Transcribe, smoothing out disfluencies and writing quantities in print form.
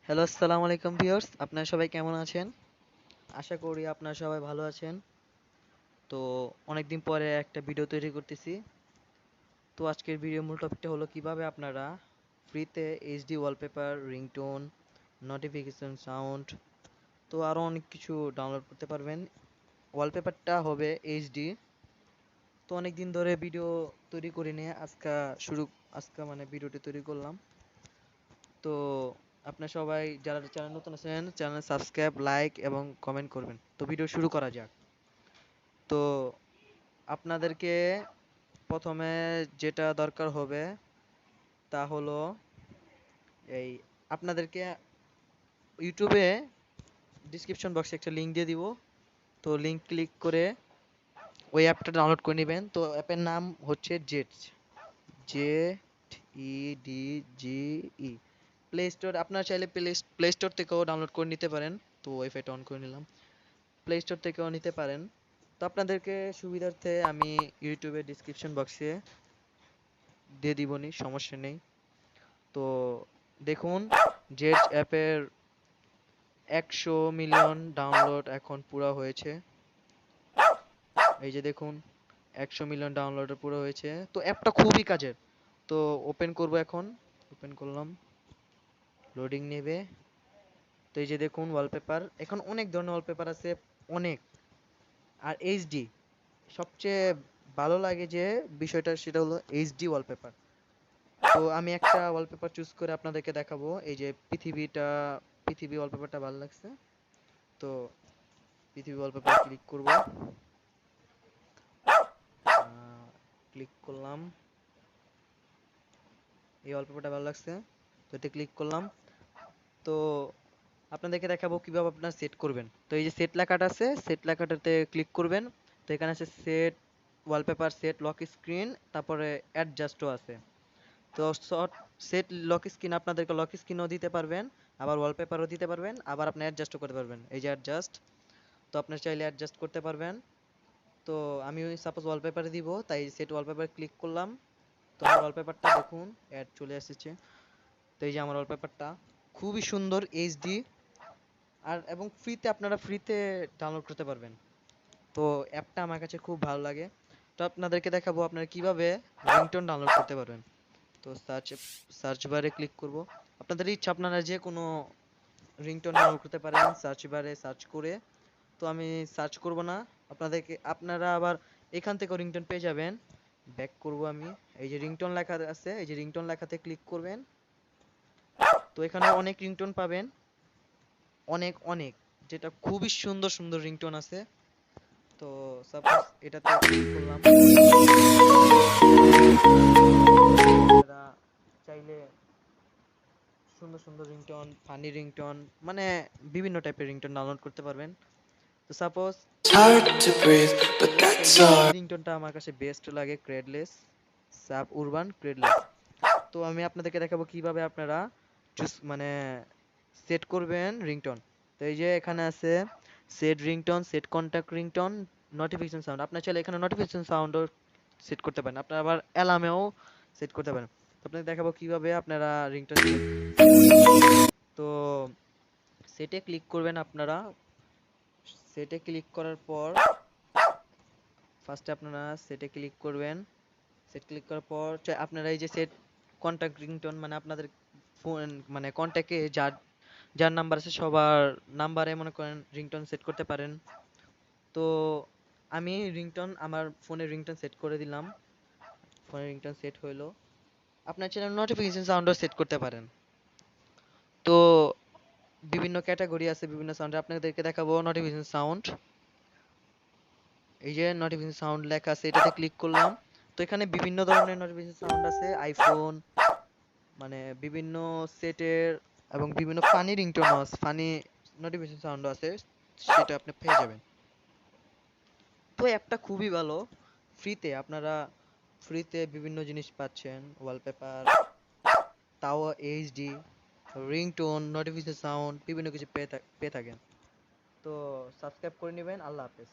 Hello, আসসালামু আলাইকুম viewers. আপনারা সবাই কেমন আছেন? আশা করি আপনারা সবাই ভালো আছেন। তো অনেকদিন পরে একটা ভিডিও তৈরি করতেছি। তো আজকের ভিডিও মূল টপিকটা হলো কিভাবে আপনারা ফ্রিতে HD wallpaper, ringtone, notification sound তো আরো অনেক কিছু ডাউনলোড করতে পারবেন। ওয়ালপেপারটা হবে এইচডি। তো অনেকদিন ধরে ভিডিও তৈরি করি নিয়ে আজকে মানে ভিডিওটি তৈরি করলাম। তো আপনারা সবাই যারা চ্যানেল নতুন আছেন চ্যানেল সাবস্ক্রাইব, লাইক এবং কমেন্ট করবেন। তো ভিডিও শুরু করা যাক। তো আপনাদেরকে প্রথমে যেটা দরকার হবে তা হলো এই আপনাদেরকে ইউটিউবে ডিসক্রিপশন বক্সে একটা লিংক দিয়ে দিব। তো লিংক ক্লিক করে ওই অ্যাপটা ডাউনলোড করে নেবেন। তো অ্যাপের নাম হচ্ছে ZEDGE। প্লে স্টোর আপনারা চাইলে প্লে স্টোর থেকেও ডাউনলোড করে নিতে পারেন। তো ওয়াইফাইটা অন করে নিলাম। প্লে স্টোর থেকেও নিতে পারেন। তো আপনাদেরকে সুবিধার্থে আমি ইউটিউবের ডিসক্রিপশন বক্সে দিয়ে দিবনি, সমস্যা নেই। তো দেখুন, জেড অ্যাপের 100 মিলিয়ন ডাউনলোড এখন পুরো হয়েছে। এই যে দেখুন, 100 মিলিয়ন ডাউনলোড পুরো হয়েছে। তো অ্যাপটা খুবই কাজের। তো ওপেন করব এখন। ওপেন করলাম, লোডিং নেবে। তো এই যে দেখুন ওয়ালপেপার, এখন অনেক ধরনের ওয়ালপেপার আছে, অনেক। আর এইচডি সবচেয়ে ভালো লাগে যে বিষয়টা সেটা হলো এইচডি ওয়ালপেপার। তো আমি একটা ওয়ালপেপার চুজ করে আপনাদেরকে দেখাবো। এই যে পৃথিবী ওয়ালপেপারটা ভালো লাগছে। তো পৃথিবী ওয়ালপেপার ক্লিক করব। ক্লিক করলাম, এই ওয়ালপেপারটা ভালো লাগছে, তো এতে ক্লিক করলাম। তো আপনাদেরকে দেখাবো কিভাবে আপনারা সেট করবেন। তো এই যে সেট লেখাটা আছে, সেট লেখাটাতে ক্লিক করবেন। তো এখানে আছে set wallpaper, set lock screen, তারপরে অ্যাডজাস্টও আছে। তো সেট লক স্ক্রিন আপনাদেরকে লক স্ক্রিনও দিতে পারবেন, আবার ওয়ালপেপারও দিতে পারবেন, আবার আপনি অ্যাডজাস্টও করতে পারবেন। এই যে অ্যাডজাস্ট, তো আপনি চাইলে অ্যাডজাস্ট করতে পারবেন। তো আমি সাপোজ ওয়ালপেপারে দিব, তাই সেট ওয়ালপেপার ক্লিক করলাম। তো আমার ওয়ালপেপারটা দেখুন অ্যাড চলে এসেছে। তো এই যে আমার ওয়ালপেপারটা খুবই সুন্দর এইচডি, আর এবং ফ্রিতে ডাউনলোড করতে পারবেন। তো অ্যাপটা আমার কাছে খুব ভালো লাগে। তো আপনাদেরকে দেখাবো আপনারা কিভাবে রিংটোন ডাউনলোড করতে পারবেন। তো সার্চ বারে ক্লিক করব। আপনাদের ইচ্ছা, আপনারা যে কোনো রিংটোন ডাউনলোড করতে পারেন সার্চ বারে সার্চ করে। তো আমি সার্চ করব না, আপনারা আবার এখান থেকে রিংটোন পেয়ে যাবেন। ব্যাক করব আমি। এই যে রিংটোন লেখা আছে, এই যে রিংটোন লেখাতে ক্লিক করবেন। তো এখানে অনেক রিংটোন পাবেন, অনেক অনেক, যেটা খুবই সুন্দর সুন্দর রিংটোন আছে। তো সাপোজ এটাতে ক্লিক করলাম। আপনারা চাইলে সুন্দর সুন্দর রিংটোন, ফানি রিংটোন, মানে বিভিন্ন টাইপের রিংটোন ডাউনলোড করতে পারবেন। তো সাপোজ রিংটোনটা আমার কাছে বেস্ট লাগে, ক্রেডলেস সাব উরবান ক্রেডলেস। তো আমি আপনাদেরকে দেখাবো কিভাবে আপনারা মানে সেট করবেন রিংটোন। তো এই যে এখানে আছে set ringtone, set contact ringtone, notification sound. আপনার চাইলে এখানে নোটিফিকেশন সাউন্ডও সেট করতে পারেন, আপনারা আবার অ্যালার্মেও সেট করতে পারেন। তো আপনাদের দেখাবো কিভাবে আপনারা রিংটোন সেট। তো সেটে ক্লিক করবেন আপনারা। সেটে ক্লিক করার পর ফার্স্টে আপনারা সেটে ক্লিক করবেন। সেট ক্লিক করার পর আপনারা এই যে সেট কন্টাক্ট রিংটোন, মানে আপনাদের ফোন মানে কন্টাক্টে যার যার নাম্বার আছে সবার নাম্বারে মনে করেন রিংটোন সেট করতে পারেন। তো আমি আমার ফোনে রিংটোন সেট করে দিলাম। ফোনে রিংটোন সেট হইলো। আপনার চ্যানেল নোটিফিকেশন সাউন্ডও সেট করতে পারেন। তো বিভিন্ন ক্যাটাগরি আছে বিভিন্ন সাউন্ডে, আপনাদেরকে দেখাবো নোটিফিকেশন সাউন্ড। এই যে নোটিফিকেশন সাউন্ড লেখা আছে, এটাতে ক্লিক করলাম। তো এখানে বিভিন্ন ধরনের নোটিফিকেশন সাউন্ড আছে, আইফোন মানে বিভিন্ন সেটের, এবং বিভিন্ন ফানি রিংটোন আছে, ফানি নোটিফিকেশন সাউন্ড আছে, সেটা আপনি পেয়ে যাবেন। তো অ্যাপটা খুবই ভালো, আপনারা ফ্রিতে বিভিন্ন জিনিস পাচ্ছেন, ওয়ালপেপার, তাও এইচডি, রিংটোন, নোটিফিকেশন সাউন্ড, বিভিন্ন কিছু পেয়ে থাকেন। তো সাবস্ক্রাইব করে নেবেন। আল্লাহ হাফেজ।